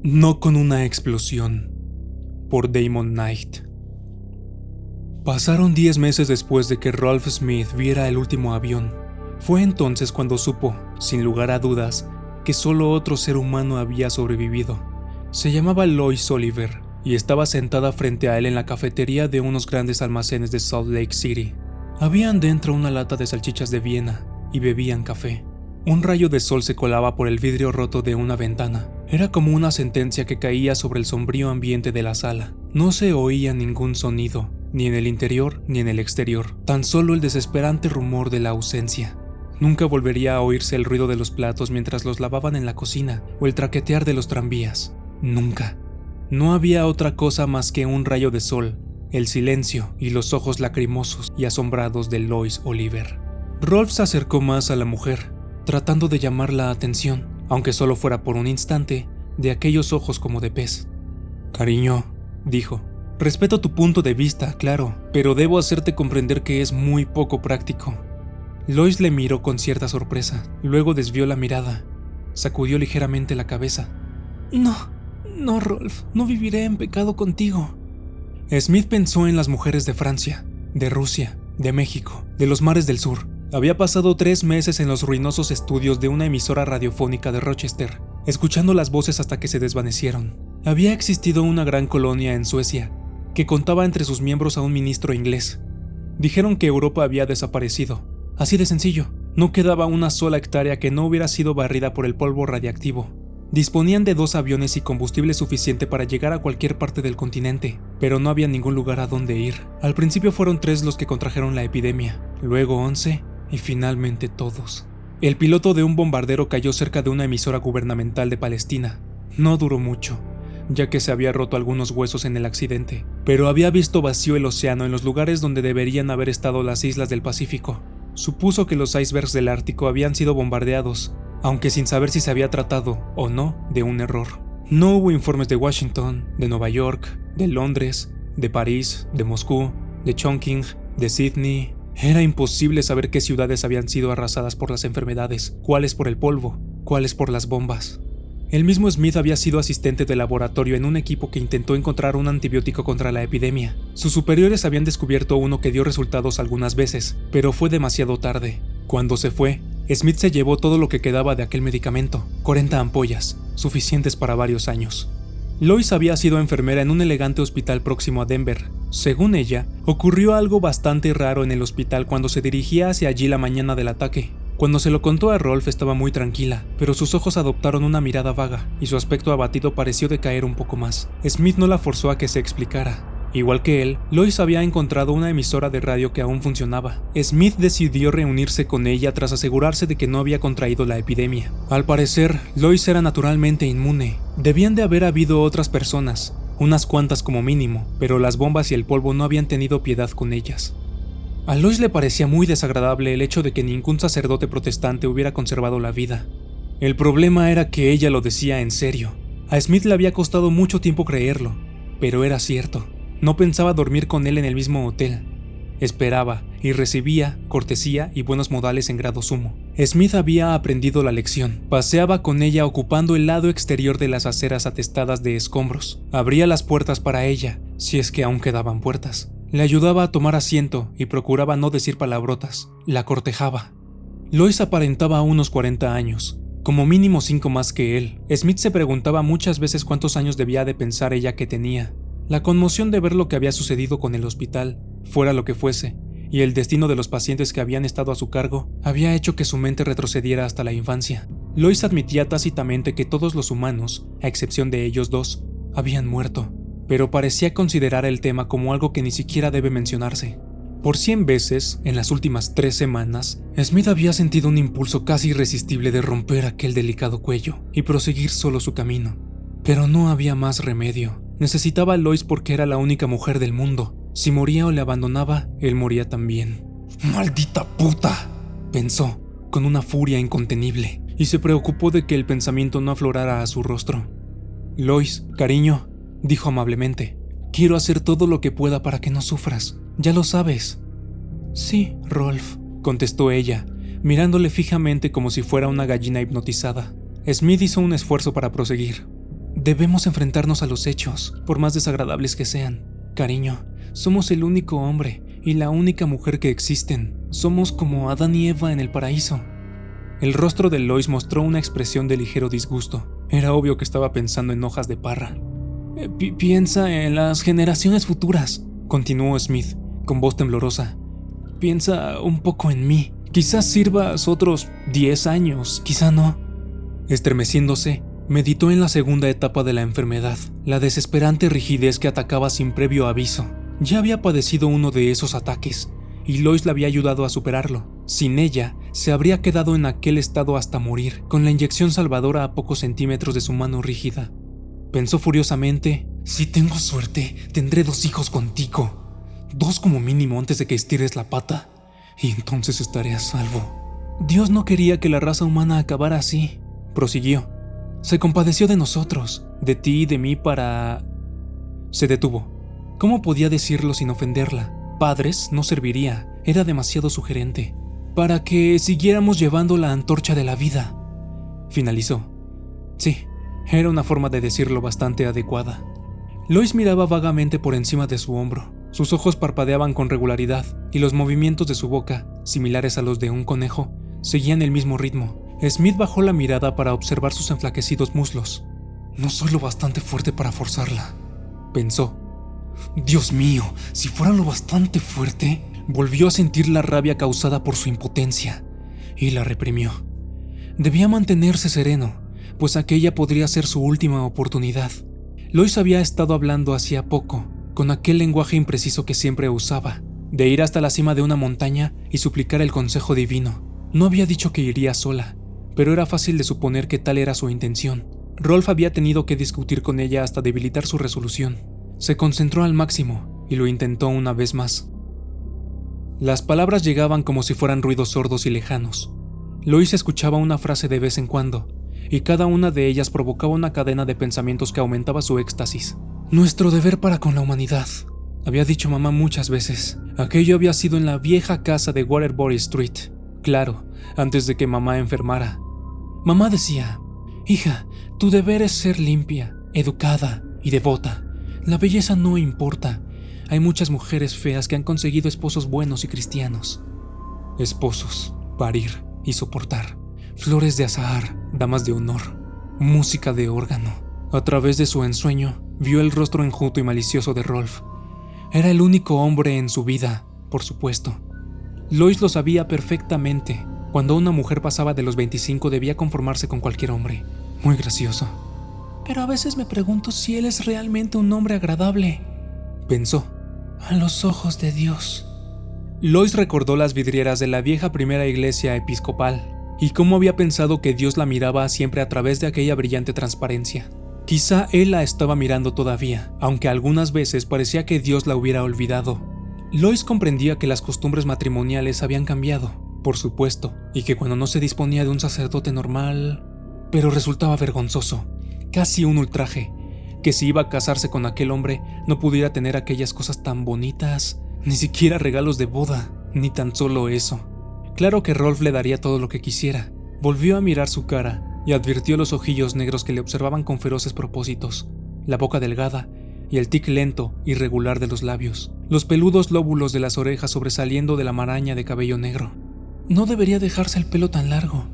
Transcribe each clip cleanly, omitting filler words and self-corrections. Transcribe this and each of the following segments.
No con una explosión, por Damon Knight. Pasaron 10 meses después de que Rolf Smith viera el último avión. Fue entonces cuando supo, sin lugar a dudas, que solo otro ser humano había sobrevivido. Se llamaba Lois Oliver y estaba sentada frente a él en la cafetería de unos grandes almacenes de Salt Lake City. Habían dentro una lata de salchichas de Viena y bebían café. Un rayo de sol se colaba por el vidrio roto de una ventana. Era como una sentencia que caía sobre el sombrío ambiente de la sala. No se oía ningún sonido, ni en el interior ni en el exterior, tan solo el desesperante rumor de la ausencia. Nunca volvería a oírse el ruido de los platos mientras los lavaban en la cocina o el traquetear de los tranvías. Nunca. No había otra cosa más que un rayo de sol, el silencio y los ojos lacrimosos y asombrados de Lois Oliver. Rolf se acercó más a la mujer, tratando de llamar la atención, aunque solo fuera por un instante, de aquellos ojos como de pez. «Cariño», dijo, «respeto tu punto de vista, claro, pero debo hacerte comprender que es muy poco práctico». Lois le miró con cierta sorpresa, luego desvió la mirada, sacudió ligeramente la cabeza. No, Rolf, no viviré en pecado contigo». Smith pensó en las mujeres de Francia, de Rusia, de México, de los mares del sur. Había pasado 3 meses en los ruinosos estudios de una emisora radiofónica de Rochester, escuchando las voces hasta que se desvanecieron. Había existido una gran colonia en Suecia, que contaba entre sus miembros a un ministro inglés. Dijeron que Europa había desaparecido. Así de sencillo, no quedaba una sola hectárea que no hubiera sido barrida por el polvo radiactivo. Disponían de 2 aviones y combustible suficiente para llegar a cualquier parte del continente, pero no había ningún lugar a donde ir. Al principio fueron 3 los que contrajeron la epidemia, luego 11 y finalmente todos. El piloto de un bombardero cayó cerca de una emisora gubernamental de Palestina. No duró mucho, ya que se había roto algunos huesos en el accidente, pero había visto vacío el océano en los lugares donde deberían haber estado las islas del Pacífico. Supuso que los icebergs del Ártico habían sido bombardeados, aunque sin saber si se había tratado, o no, de un error. No hubo informes de Washington, de Nueva York, de Londres, de París, de Moscú, de Chongqing, de Sydney. Era imposible saber qué ciudades habían sido arrasadas por las enfermedades, cuáles por el polvo, cuáles por las bombas. El mismo Smith había sido asistente de laboratorio en un equipo que intentó encontrar un antibiótico contra la epidemia. Sus superiores habían descubierto uno que dio resultados algunas veces, pero fue demasiado tarde. Cuando se fue, Smith se llevó todo lo que quedaba de aquel medicamento, 40 ampollas, suficientes para varios años. Lois había sido enfermera en un elegante hospital próximo a Denver. Según ella, ocurrió algo bastante raro en el hospital cuando se dirigía hacia allí la mañana del ataque. Cuando se lo contó a Rolf estaba muy tranquila, pero sus ojos adoptaron una mirada vaga y su aspecto abatido pareció decaer un poco más. Smith no la forzó a que se explicara. Igual que él, Lois había encontrado una emisora de radio que aún funcionaba. Smith decidió reunirse con ella tras asegurarse de que no había contraído la epidemia. Al parecer, Lois era naturalmente inmune. Debían de haber habido otras personas, unas cuantas como mínimo, pero las bombas y el polvo no habían tenido piedad con ellas. A Lois le parecía muy desagradable el hecho de que ningún sacerdote protestante hubiera conservado la vida. El problema era que ella lo decía en serio. A Smith le había costado mucho tiempo creerlo, pero era cierto. No pensaba dormir con él en el mismo hotel. Esperaba y recibía cortesía y buenos modales en grado sumo. Smith había aprendido la lección. Paseaba con ella ocupando el lado exterior de las aceras atestadas de escombros. Abría las puertas para ella, si es que aún quedaban puertas. Le ayudaba a tomar asiento y procuraba no decir palabrotas. La cortejaba. Lois aparentaba unos 40 años, como mínimo 5 más que él. Smith se preguntaba muchas veces cuántos años debía de pensar ella que tenía. La conmoción de ver lo que había sucedido con el hospital, fuera lo que fuese, y el destino de los pacientes que habían estado a su cargo, había hecho que su mente retrocediera hasta la infancia. Lois admitía tácitamente que todos los humanos, a excepción de ellos 2, habían muerto, pero parecía considerar el tema como algo que ni siquiera debe mencionarse. Por 100 veces, en las últimas 3 semanas, Smith había sentido un impulso casi irresistible de romper aquel delicado cuello y proseguir solo su camino. Pero no había más remedio. Necesitaba a Lois porque era la única mujer del mundo. Si moría o le abandonaba, él moría también. «¡Maldita puta!», pensó, con una furia incontenible, y se preocupó de que el pensamiento no aflorara a su rostro. «Lois, cariño», dijo amablemente, «quiero hacer todo lo que pueda para que no sufras. Ya lo sabes». «Sí, Rolf», contestó ella, mirándole fijamente como si fuera una gallina hipnotizada. Smith hizo un esfuerzo para proseguir. Debemos enfrentarnos a los hechos, por más desagradables que sean. Cariño, somos el único hombre y la única mujer que existen. Somos como Adán y Eva en el paraíso. El rostro de Lois mostró una expresión de ligero disgusto. Era obvio que estaba pensando en hojas de parra. Piensa en las generaciones futuras, continuó Smith, con voz temblorosa. Piensa un poco en mí. Quizás sirvas otros 10 años, quizá no. Estremeciéndose, meditó en la segunda etapa de la enfermedad, la desesperante rigidez que atacaba sin previo aviso. Ya había padecido uno de esos ataques, y Lois le había ayudado a superarlo. Sin ella, se habría quedado en aquel estado hasta morir, con la inyección salvadora a pocos centímetros de su mano rígida. Pensó furiosamente: si tengo suerte, tendré 2 hijos contigo. 2 como mínimo antes de que estires la pata, y entonces estaré a salvo. Dios no quería que la raza humana acabara así, prosiguió. Se compadeció de nosotros, de ti y de mí para... Se detuvo. ¿Cómo podía decirlo sin ofenderla? Padres no serviría, era demasiado sugerente. Para que siguiéramos llevando la antorcha de la vida, finalizó. Sí, era una forma de decirlo bastante adecuada. Lois miraba vagamente por encima de su hombro. Sus ojos parpadeaban con regularidad y los movimientos de su boca, similares a los de un conejo, seguían el mismo ritmo. Smith bajó la mirada para observar sus enflaquecidos muslos. No soy lo bastante fuerte para forzarla, pensó. Dios mío, si fuera lo bastante fuerte. Volvió a sentir la rabia causada por su impotencia y la reprimió. Debía mantenerse sereno, pues aquella podría ser su última oportunidad. Lois había estado hablando hacía poco, con aquel lenguaje impreciso que siempre usaba, de ir hasta la cima de una montaña y suplicar el consejo divino. No había dicho que iría sola, pero era fácil de suponer que tal era su intención. Rolf había tenido que discutir con ella hasta debilitar su resolución. Se concentró al máximo y lo intentó una vez más. Las palabras llegaban como si fueran ruidos sordos y lejanos. Lois escuchaba una frase de vez en cuando, y cada una de ellas provocaba una cadena de pensamientos que aumentaba su éxtasis. Nuestro deber para con la humanidad, había dicho mamá muchas veces. Aquello había sido en la vieja casa de Waterbury Street. Claro, antes de que mamá enfermara. Mamá decía: hija, tu deber es ser limpia, educada y devota. La belleza no importa. Hay muchas mujeres feas que han conseguido esposos buenos y cristianos. Esposos, parir y soportar. Flores de azahar, damas de honor, música de órgano. A través de su ensueño, vio el rostro enjuto y malicioso de Rolf. Era el único hombre en su vida, por supuesto. Lois lo sabía perfectamente. Cuando una mujer pasaba de los 25 debía conformarse con cualquier hombre. Muy gracioso. Pero a veces me pregunto si él es realmente un hombre agradable, pensó. A los ojos de Dios. Lois recordó las vidrieras de la vieja primera iglesia episcopal y cómo había pensado que Dios la miraba siempre a través de aquella brillante transparencia. Quizá él la estaba mirando todavía, aunque algunas veces parecía que Dios la hubiera olvidado. Lois comprendía que las costumbres matrimoniales habían cambiado, por supuesto, y que cuando no se disponía de un sacerdote normal... Pero resultaba vergonzoso, casi un ultraje, que si iba a casarse con aquel hombre no pudiera tener aquellas cosas tan bonitas, ni siquiera regalos de boda, ni tan solo eso. Claro que Rolf le daría todo lo que quisiera. Volvió a mirar su cara y advirtió los ojillos negros que le observaban con feroces propósitos, la boca delgada y el tic lento y regular de los labios, los peludos lóbulos de las orejas sobresaliendo de la maraña de cabello negro. No debería dejarse el pelo tan largo,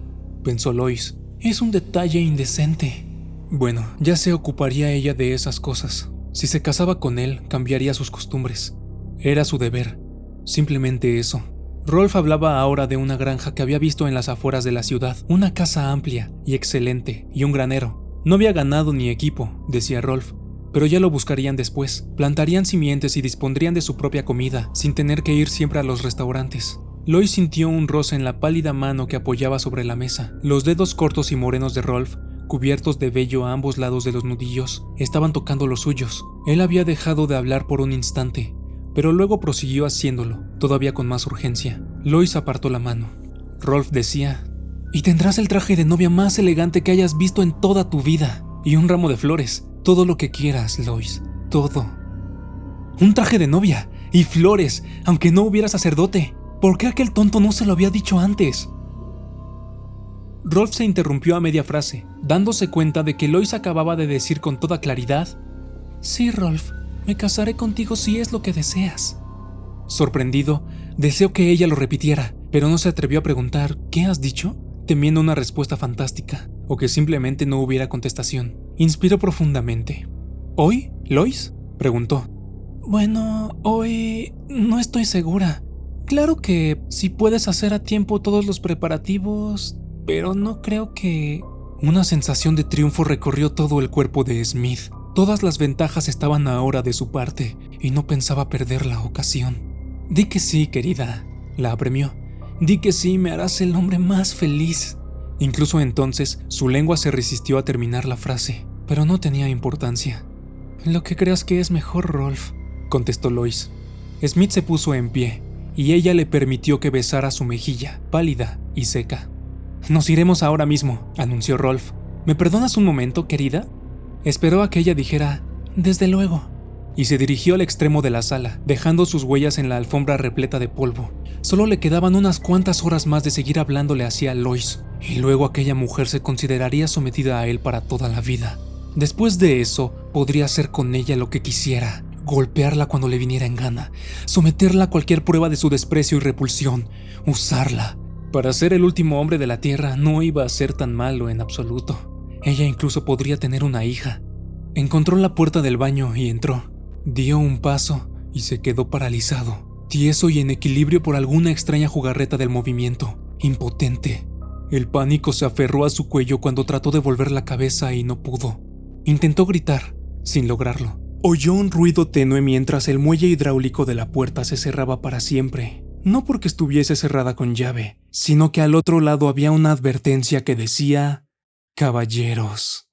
pensó Lois. Es un detalle indecente. Bueno, ya se ocuparía ella de esas cosas. Si se casaba con él, cambiaría sus costumbres. Era su deber, simplemente eso. Rolf hablaba ahora de una granja que había visto en las afueras de la ciudad, una casa amplia y excelente y un granero. No había ganado ni equipo, decía Rolf, pero ya lo buscarían después. Plantarían simientes y dispondrían de su propia comida, sin tener que ir siempre a los restaurantes. Lois sintió un roce en la pálida mano que apoyaba sobre la mesa. Los dedos cortos y morenos de Rolf, cubiertos de vello a ambos lados de los nudillos, estaban tocando los suyos. Él había dejado de hablar por un instante, pero luego prosiguió haciéndolo, todavía con más urgencia. Lois apartó la mano. Rolf decía: y tendrás el traje de novia más elegante que hayas visto en toda tu vida, y un ramo de flores, todo lo que quieras, Lois, todo. Un traje de novia, y flores, aunque no hubiera sacerdote. ¿Por qué aquel tonto no se lo había dicho antes? Rolf se interrumpió a media frase, dándose cuenta de que Lois acababa de decir con toda claridad: «Sí, Rolf, me casaré contigo si es lo que deseas». Sorprendido, deseó que ella lo repitiera, pero no se atrevió a preguntar «¿Qué has dicho?», temiendo una respuesta fantástica, o que simplemente no hubiera contestación. Inspiró profundamente. «¿Hoy, Lois?», preguntó. «Bueno, hoy no estoy segura. Claro que si puedes hacer a tiempo todos los preparativos, pero no creo que...». Una sensación de triunfo recorrió todo el cuerpo de Smith. Todas las ventajas estaban ahora de su parte, y no pensaba perder la ocasión. «Di que sí, querida», la apremió. «Di que sí, me harás el hombre más feliz». Incluso entonces, su lengua se resistió a terminar la frase, pero no tenía importancia. «Lo que creas que es mejor, Rolf», contestó Lois. Smith se puso en pie, y ella le permitió que besara su mejilla, pálida y seca. «Nos iremos ahora mismo», anunció Rolf. «¿Me perdonas un momento, querida?». Esperó a que ella dijera «desde luego», y se dirigió al extremo de la sala, dejando sus huellas en la alfombra repleta de polvo. Solo le quedaban unas cuantas horas más de seguir hablándole hacia Lois, y luego aquella mujer se consideraría sometida a él para toda la vida. Después de eso, podría hacer con ella lo que quisiera, golpearla cuando le viniera en gana, someterla a cualquier prueba de su desprecio y repulsión, usarla. Para ser el último hombre de la Tierra no iba a ser tan malo en absoluto. Ella incluso podría tener una hija. Encontró la puerta del baño y entró. Dio un paso y se quedó paralizado, tieso y en equilibrio por alguna extraña jugarreta del movimiento, impotente. El pánico se aferró a su cuello cuando trató de volver la cabeza y no pudo. Intentó gritar, sin lograrlo. Oyó un ruido tenue mientras el muelle hidráulico de la puerta se cerraba para siempre. No porque estuviese cerrada con llave, sino que al otro lado había una advertencia que decía: «Caballeros».